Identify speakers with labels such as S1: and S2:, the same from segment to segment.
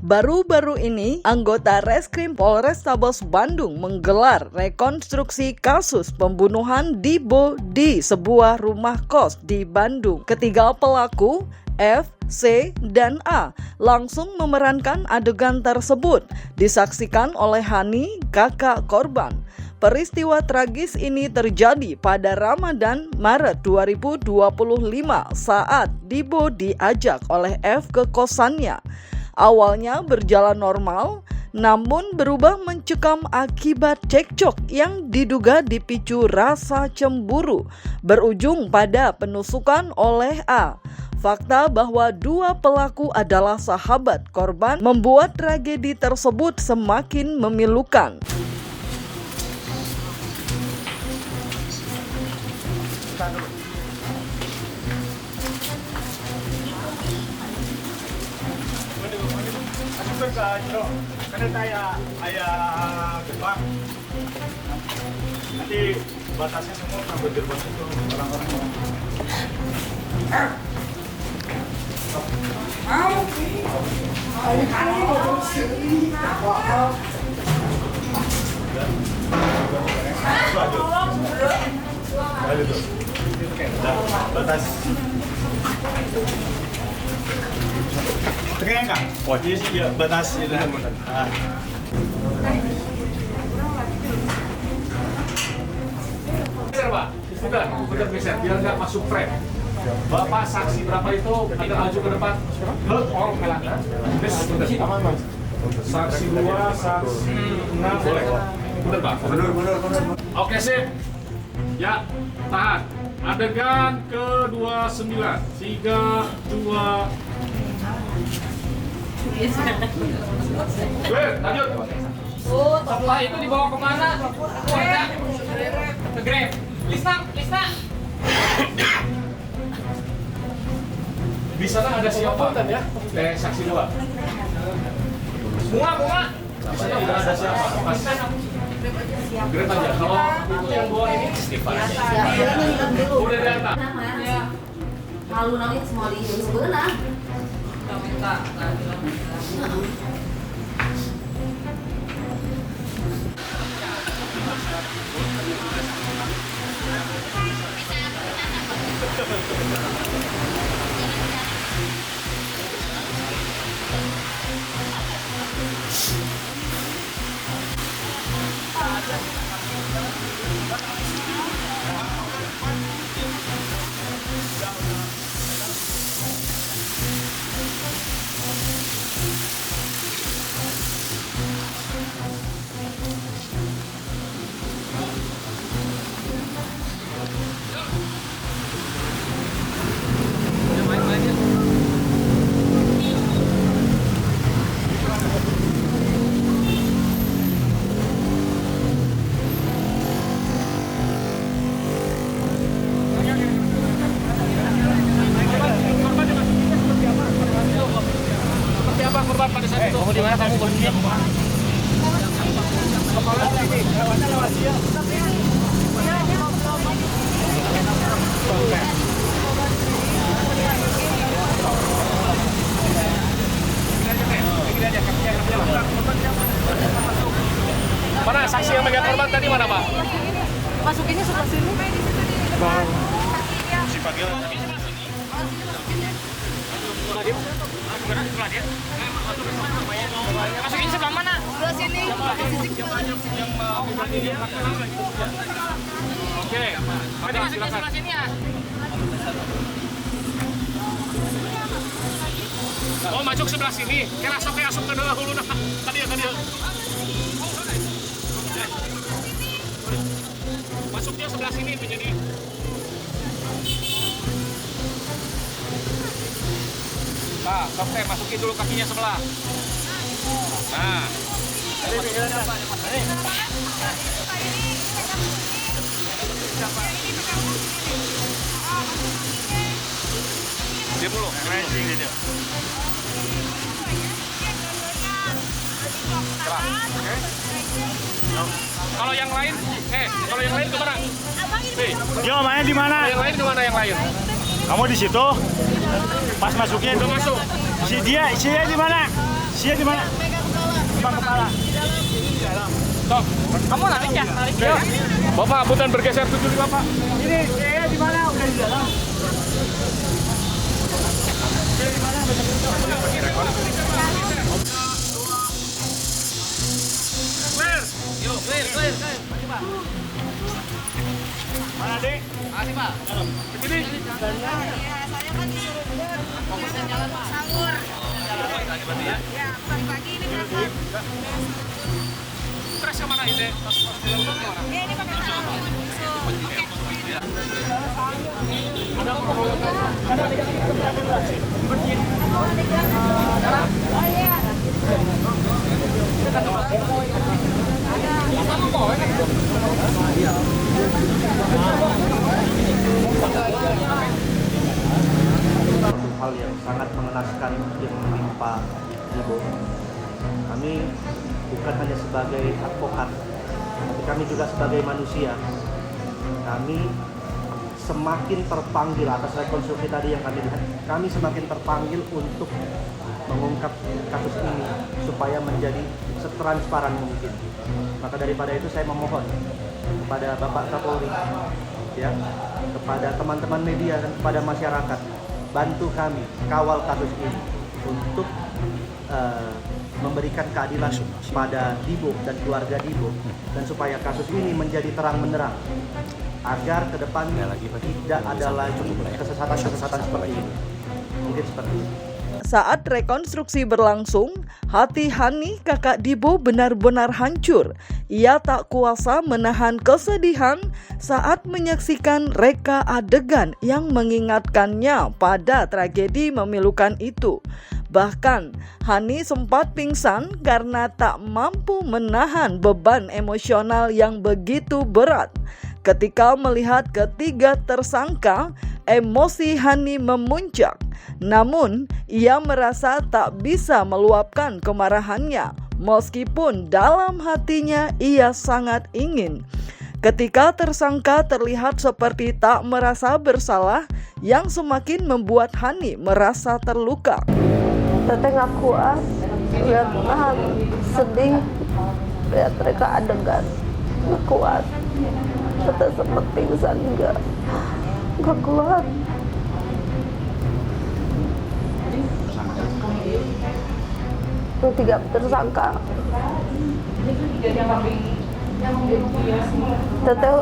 S1: Baru-baru ini, anggota Reskrim Polrestabes Bandung menggelar rekonstruksi kasus pembunuhan Dibo di sebuah rumah kos di Bandung. Ketiga pelaku, F, C, dan A, langsung memerankan adegan tersebut, disaksikan oleh Hani, kakak korban. Peristiwa tragis ini terjadi pada Ramadan Maret 2025 saat Dibo diajak oleh F ke kosannya. Awalnya berjalan normal, namun berubah mencekam akibat cekcok yang diduga dipicu rasa cemburu, berujung pada penusukan oleh A. Fakta bahwa dua pelaku adalah sahabat korban membuat tragedi tersebut semakin memilukan.
S2: Karena saya gerbang, nanti batasnya semua sampai gerbang itu orang-orang. Batas. Terkait enggak? Oh, jadi sih ya batas itu.
S3: Geser Pak, sudah, benar geser, biar nggak masuk frame. Bapak saksi berapa itu kita maju ke depan? Orang melanggar. Saksi 2, saksi 6, boleh. Benar Pak. Benar. Oke sip. Ya, tahan. Adegan ke-29, 3, 2. Lanjut. Setelah itu dibawa kemana? Ke Grab. Lista. Di sana ada siapa? Saksi 2. Bunga. Di sana udah ada siapa? Mas. Grab aja. Kalau itu yang bawa ini Stefan. Udah datang.
S4: Malu nangis semua di sebelah. Minta.
S3: Korban pada saat itu. Kamu di mana kamu posisinya? Mana saksi yang megang korban tadi mana Pak?
S4: Masukinnya sebelah sini.
S2: Si panggil.
S3: Masukin sebelah mana?
S4: Sebelah sini.
S3: Oke. Ada masukin sebelah sini ya. Oh, masuk sebelah sini. Kira sampai masuk ke dalam hulu nah. Tadi ya. Masuknya sebelah sini menjadi. Nah, dokter masukin dulu kakinya sebelah. Nah. Dia dulu, racing dia. Kalau yang lain, kalau yang lain kemana?
S2: Yo, mainnya di mana?
S3: Yang lain kemana yang lain?
S2: Kamu di situ? Pas masuknya
S3: Udah masuk.
S2: Si dia di mana? Sia di mana? Pegang kepala. Di dalam.
S3: Sok, kamu narik ya? Yuk. Bapak, abutan bergeser 75, Pak.
S2: Ini saya di mana? Udah di dalam. Saya di mana?
S3: Clear.
S2: Mana, Dek?
S3: Makasih, Pak.
S2: Begini.
S4: Saya kan disuruh fokusnya jalan Pak. Sahur. Ya, pagi-pagi ini berangkat.
S3: Terus kemana ini?
S4: Ya, ini pakai sahur.
S5: Satu hal yang sangat mengenaskan yang menimpa Ibu. Kami bukan hanya sebagai advokat, tapi kami juga sebagai manusia. Kami semakin terpanggil atas rekonstruksi tadi yang kami lihat. Kami semakin terpanggil untuk mengungkap kasus ini supaya menjadi setransparan mungkin. Maka daripada itu saya memohon kepada Bapak Kapolri, ya, kepada teman-teman media dan kepada masyarakat, bantu kami kawal kasus ini untuk memberikan keadilan pada Dibo dan keluarga Dibo, dan supaya kasus ini menjadi terang benderang agar ke depan tidak ada lagi kesesatan-kesesatan seperti ini. Mungkin seperti itu.
S1: Saat rekonstruksi berlangsung, hati Hani, kakak Dibo, benar-benar hancur. Ia tak kuasa menahan kesedihan saat menyaksikan reka adegan yang mengingatkannya pada tragedi memilukan itu. Bahkan, Hani sempat pingsan karena tak mampu menahan beban emosional yang begitu berat. Ketika melihat ketiga tersangka, emosi Hani memuncak. Namun, ia merasa tak bisa meluapkan kemarahannya, meskipun dalam hatinya ia sangat ingin. Ketika tersangka terlihat seperti tak merasa bersalah, yang semakin membuat Hani merasa terluka.
S6: Teteh nggak kuat, lihat sedih, lihat mereka adegan, nggak kuat. Teteh sempat pingsan juga, nggak kuat. Itu 3 tersangka. Teteh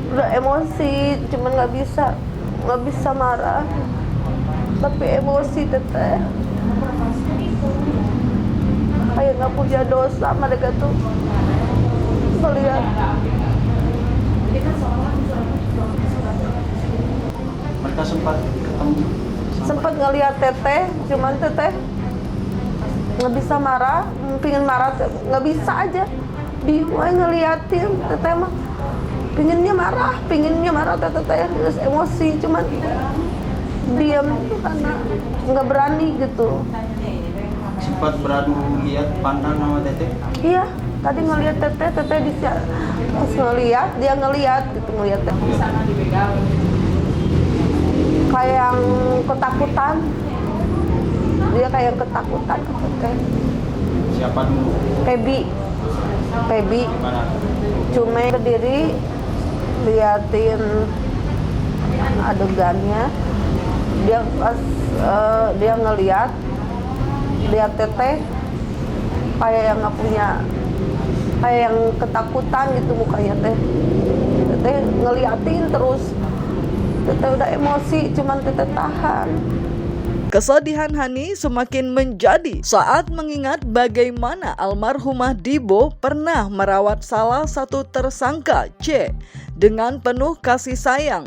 S6: udah emosi, cuman nggak bisa marah, tapi emosi teteh kayak nggak punya dosa. Mereka tuh melihat
S5: Mereka sempat
S6: ngelihat teteh, cuman teteh nggak bisa marah, pingin marah nggak bisa aja, bingung aja ngeliatin. Teteh mah pinginnya marah teteh terus emosi, cuman diam karena nggak berani gitu.
S5: sempat beradu lihat pandang sama teteh.
S6: Iya, tadi ngelihat teteh di pas ngelihat gitu, ngelihat teteh kayak yang ketakutan, dia kayak ketakutan ke teteh.
S5: Siapa dulu?
S6: Pebi cuma berdiri liatin adegannya. Dia pas dia ngelihat teteh kayak yang nggak punya, kayak yang ketakutan gitu mukanya teteh ngeliatin terus. Teteh udah emosi, cuman teteh tahan.
S1: Kesedihan Hani semakin menjadi saat mengingat bagaimana almarhumah Dibo pernah merawat salah satu tersangka C dengan penuh kasih sayang.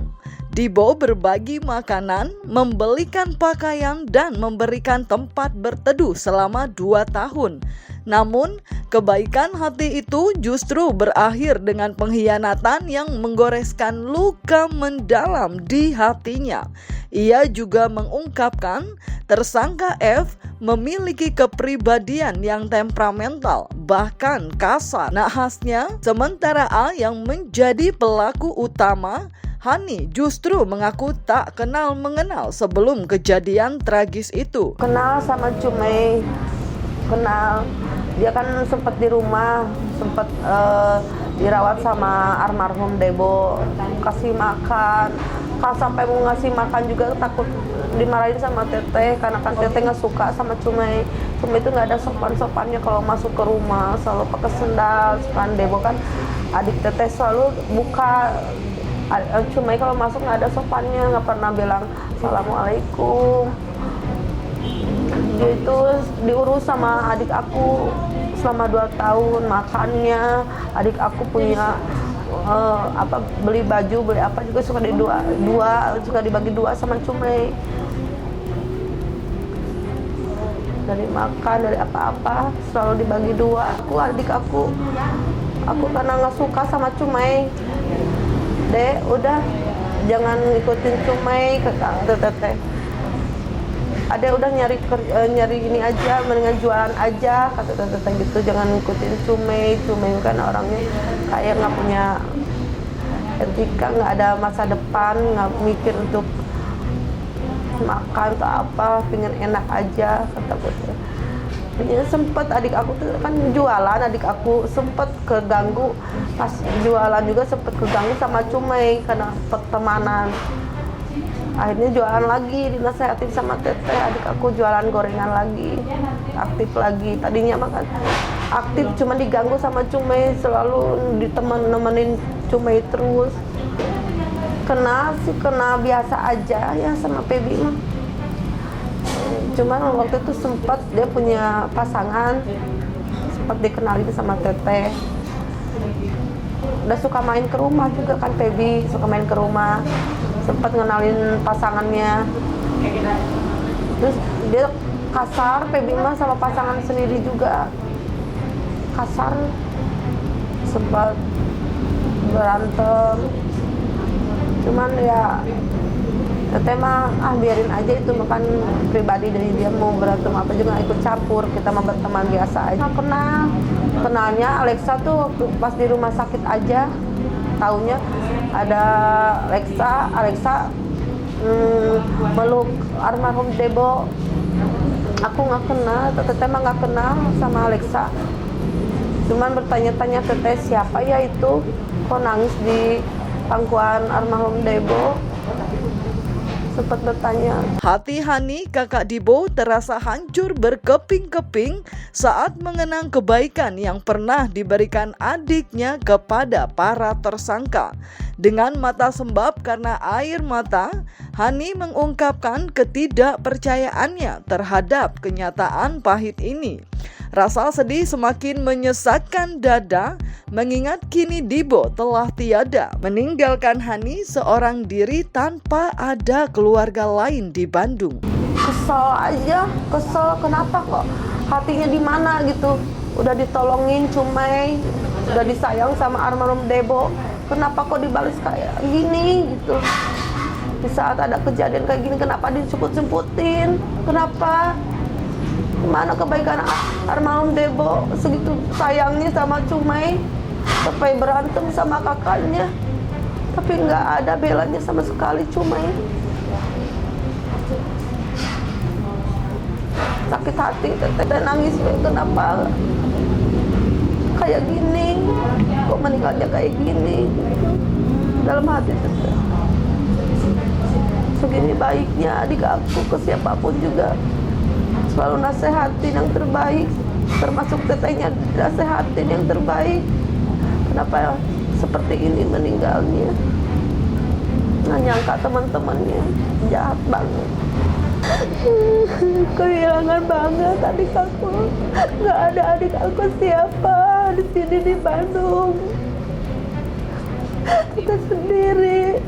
S1: Dibo berbagi makanan, membelikan pakaian, dan memberikan tempat berteduh selama 2 tahun. Namun, kebaikan hati itu justru berakhir dengan pengkhianatan yang menggoreskan luka mendalam di hatinya. Ia juga mengungkapkan tersangka F memiliki kepribadian yang temperamental, bahkan kasar. Nahasnya, sementara A yang menjadi pelaku utama Hani justru mengaku tak kenal mengenal sebelum kejadian tragis itu.
S6: Kenal sama Cumei, kenal. Dia kan sempat di rumah, sempat dirawat sama almarhum Debo, kasih makan. Kalau sampai mau ngasih makan juga takut dimarahin sama Teteh, karena kan Teteh nggak suka sama Cumei. Cumei itu nggak ada sopan-sopannya kalau masuk ke rumah, selalu pakai sendal. Kan Debo kan adik Teteh selalu buka. Cumei kalau masuk nggak ada sopannya, nggak pernah bilang assalamualaikum. Dia itu diurus sama adik aku selama 2 tahun, makannya. Adik aku punya beli baju, beli apa juga suka suka dibagi dua sama Cumei. Dari makan, dari apa-apa selalu dibagi dua. Adik aku karena nggak suka sama Cumei. Dek, udah jangan ngikutin Cumei, kata Teteh. Ada udah nyari ini aja, mendingan jualan aja, kata Teteh gitu. Jangan ngikutin Cumei kan orangnya kayak nggak punya etika, nggak ada masa depan, nggak mikir untuk makan atau apa, pengen enak aja, kata Teteh. Ya, sempet adik aku tuh kan jualan, adik aku sempet keganggu pas jualan juga, sempet keganggu sama Cumei karena pertemanan. Akhirnya jualan lagi, dinasehatin sama Teteh. Adik aku jualan gorengan lagi, aktif lagi. Tadinya makan aktif, cuma diganggu sama Cumei, selalu nemenin Cumei terus. Kena biasa aja ya sama Pebi mah. Cuman waktu itu sempat dia punya pasangan, sempat dikenalin sama Teteh. Udah suka main ke rumah juga kan, Pebi suka main ke rumah, sempat ngenalin pasangannya. Terus dia kasar, Pebi mah sama pasangan sendiri juga kasar, sempat berantem. Cuman ya Teteh mah biarin aja, itu makan pribadi dari dia, mau berantem apa juga ikut campur, kita mah berteman biasa aja. Kenalnya Alexa tuh pas di rumah sakit aja, taunya ada Alexa meluk almarhum Debo. Aku nggak kenal, Teteh mah nggak kenal sama Alexa. Cuman bertanya-tanya Teteh, siapa ya itu, kok nangis di pangkuan almarhum Debo. Sempat bertanya.
S1: Hati Hani, kakak Dibo, terasa hancur berkeping-keping saat mengenang kebaikan yang pernah diberikan adiknya kepada para tersangka. Dengan mata sembab karena air mata, Hani mengungkapkan ketidakpercayaannya terhadap kenyataan pahit ini. Rasa sedih semakin menyesakkan dada mengingat kini Dibo telah tiada, meninggalkan Hani seorang diri tanpa ada keluarga lain di Bandung.
S6: Kesel kenapa kok hatinya di mana gitu. Udah ditolongin Cumei, udah disayang sama almarhum Debo, kenapa kok dibalas kayak gini gitu. Di saat ada kejadian kayak gini kenapa dijemput-jemputin, kenapa? Mana kebaikan almarhum Debo, segitu sayangnya sama Cumei, sampai berantem sama kakaknya, tapi nggak ada belanya sama sekali Cumei. Sakit hati, Teteh nangis, kenapa kayak gini, kok meninggalnya kayak gini, dalam hati Teteh. Segini baiknya adik aku ke siapapun juga selalu nasehatin yang terbaik, termasuk Tetehnya nasehatin yang terbaik. Kenapa seperti ini meninggalnya? Nggak nyangka teman-temannya jahat banget. Kehilangan banget adik aku. Nggak ada adik aku siapa di sini di Bandung. Kita sendiri.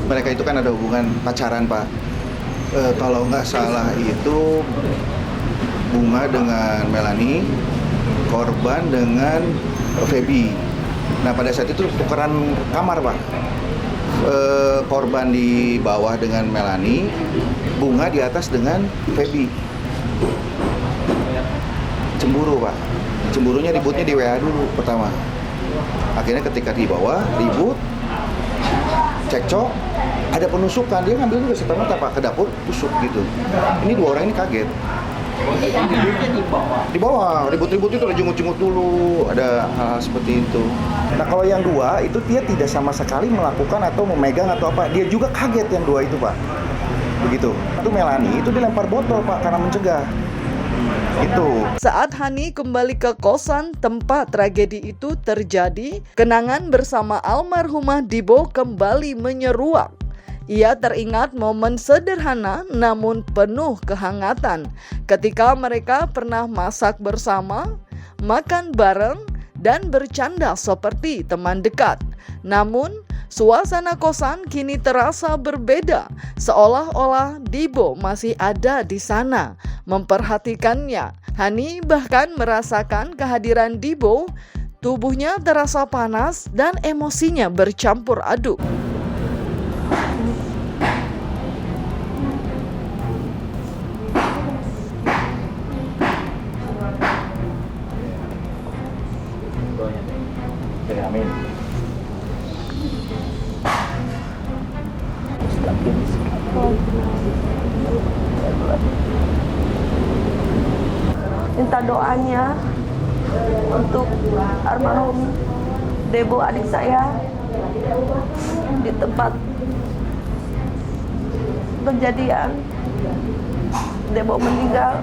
S2: Mereka itu kan ada hubungan pacaran, Pak. Kalau nggak salah itu Bunga dengan Melanie, korban dengan Feby. Nah pada saat itu tukeran kamar, Pak. Korban di bawah dengan Melanie, Bunga di atas dengan Feby. Cemburu Pak. Cemburunya ributnya di WA dulu pertama. Akhirnya ketika di bawah ribut, cekcok, ada penusukan. Dia ngambil juga serta-merta Pak ke dapur, tusuk gitu. Ini dua orang ini kaget. Di bawah ribut-ribut itu ada jenguk-jenguk dulu, ada hal seperti itu. Nah kalau yang dua itu dia tidak sama sekali melakukan atau memegang atau apa, dia juga kaget yang dua itu Pak. Begitu. Itu Melani itu dilempar botol Pak karena mencegah. Itu.
S1: Saat Hani kembali ke kosan tempat tragedi itu terjadi, kenangan bersama almarhumah Dibo kembali menyeruak. Ia teringat momen sederhana namun penuh kehangatan ketika mereka pernah masak bersama, makan bareng, dan bercanda seperti teman dekat. Namun, suasana kosan kini terasa berbeda, seolah-olah Dibo masih ada di sana, memperhatikannya. Hani bahkan merasakan kehadiran Dibo, tubuhnya terasa panas dan emosinya bercampur aduk.
S2: Amin.
S6: Minta doanya untuk almarhum Debo adik saya di tempat kejadian Debo meninggal.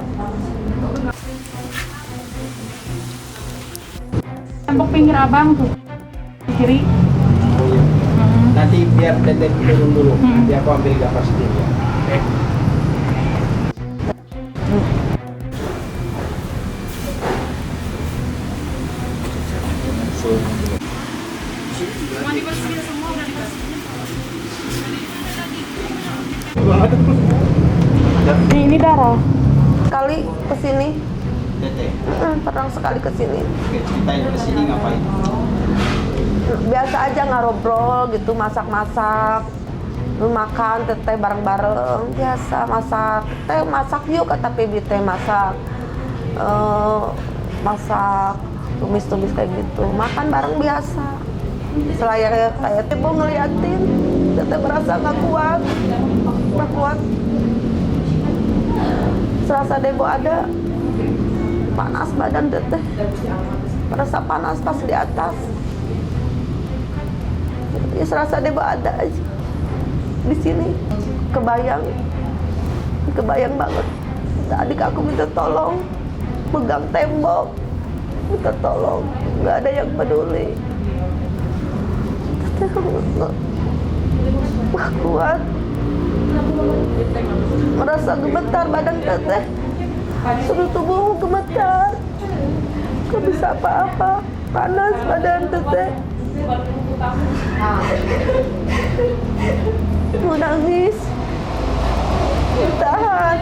S7: Tembok pinggir abang tuh kiri.
S3: Nanti biar Teteh turun dulu, biar aku ambil gambar sendiri ya. Oke.
S7: Semua dibersihin, semua udah dibersihin. Ini darah.
S6: Sekali kesini,
S3: Teteh,
S6: pernah sekali kesini.
S3: oke, ceritain ke sini ngapain?
S6: Biasa aja ngobrol gitu, masak-masak, makan teteh bareng-bareng, biasa masak. Teh masak yuk kata Pibi, teh masak, masak tumis-tumis kayak gitu, makan bareng biasa. Setelah kayak Debo ngeliatin, teteh merasa nggak kuat. Serasa Debo ada, panas badan teteh, merasa panas pas di atas. Ya serasa Debo ada aja di sini, kebayang banget. Adik aku minta tolong, pegang tembok, minta tolong, nggak ada yang peduli. Nggak kuat, merasa gemetar badan teteh, seluruh tubuhmu gemetar, kok bisa apa-apa, panas badan teteh. Mau nangis, tahan,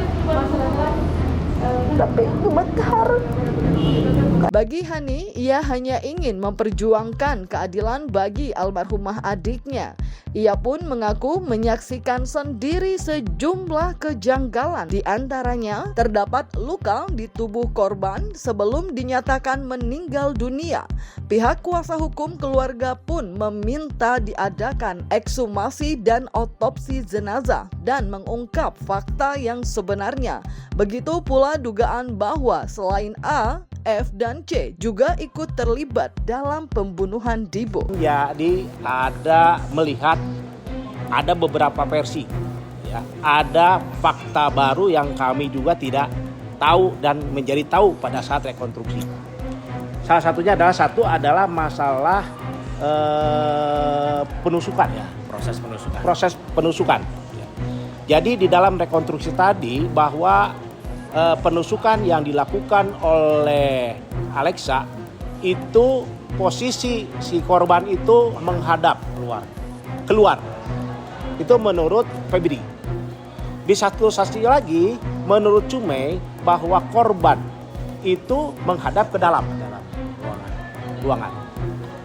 S6: tapi gemetar.
S1: Bagi Hani, ia hanya ingin memperjuangkan keadilan bagi almarhumah adiknya. Ia pun mengaku menyaksikan sendiri sejumlah kejanggalan. Di antaranya, terdapat luka di tubuh korban sebelum dinyatakan meninggal dunia. Pihak kuasa hukum keluarga pun meminta diadakan ekshumasi dan otopsi jenazah dan mengungkap fakta yang sebenarnya. Begitu pula dugaan bahwa selain A, F, dan C juga ikut terlibat dalam pembunuhan Dibo.
S5: Jadi ada beberapa versi, ya. Ada fakta baru yang kami juga tidak tahu dan menjadi tahu pada saat rekonstruksi. Salah satunya adalah masalah penusukan, ya. Proses penusukan. Ya. Jadi di dalam rekonstruksi tadi bahwa penusukan yang dilakukan oleh Alexa itu posisi si korban itu menghadap keluar. Itu menurut Febri. Di satu sisi lagi menurut Cumei bahwa korban itu menghadap ke dalam ruangan.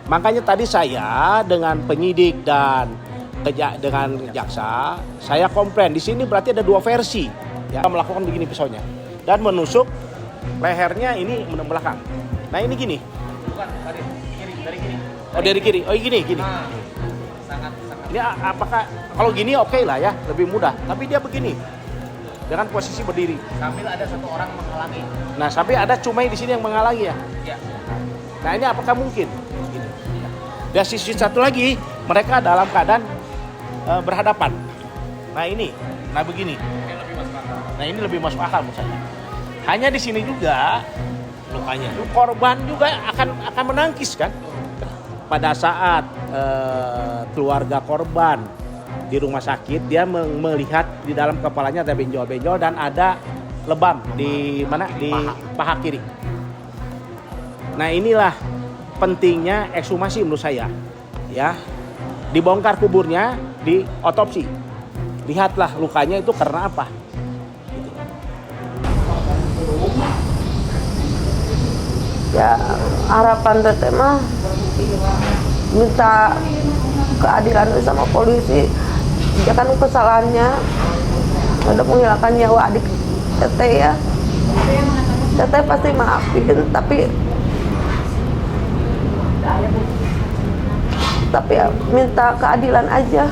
S5: Makanya tadi saya dengan penyidik dan
S8: dengan jaksa, saya komplain. Di sini berarti ada dua versi. Ya, melakukan begini pisaunya dan menusuk lehernya ini belakang. Nah ini gini.
S3: Bukan, dari kiri.
S8: Oh dari kiri. Oh gini.
S3: Sangat.
S8: Ini apakah kalau gini oke lah ya, lebih mudah. Tapi dia begini dengan posisi berdiri.
S3: Sambil ada satu orang menghalangi.
S8: Nah sampai ada cumai di sini yang menghalangi ya.
S3: Ya.
S8: Nah ini apakah mungkin? Gini. Dan sisi satu lagi mereka dalam keadaan berhadapan. Nah ini, nah begini. Nah ini lebih masuk akal menurut saya. Hanya di sini juga lukanya. Korban juga akan menangkis kan. Pada saat keluarga korban di rumah sakit, dia melihat di dalam kepalanya ada benjol-benjol dan ada lebam di mana di paha kiri. Nah inilah pentingnya ekshumasi menurut saya, ya. Dibongkar kuburnya, di otopsi. Lihatlah lukanya itu karena apa.
S6: Ya harapan teteh mah minta keadilan sama polisi. Ya kan kesalahannya udah menghilangkan nyawa adik teteh ya. Teteh pasti maafin, tapi ya minta keadilan aja.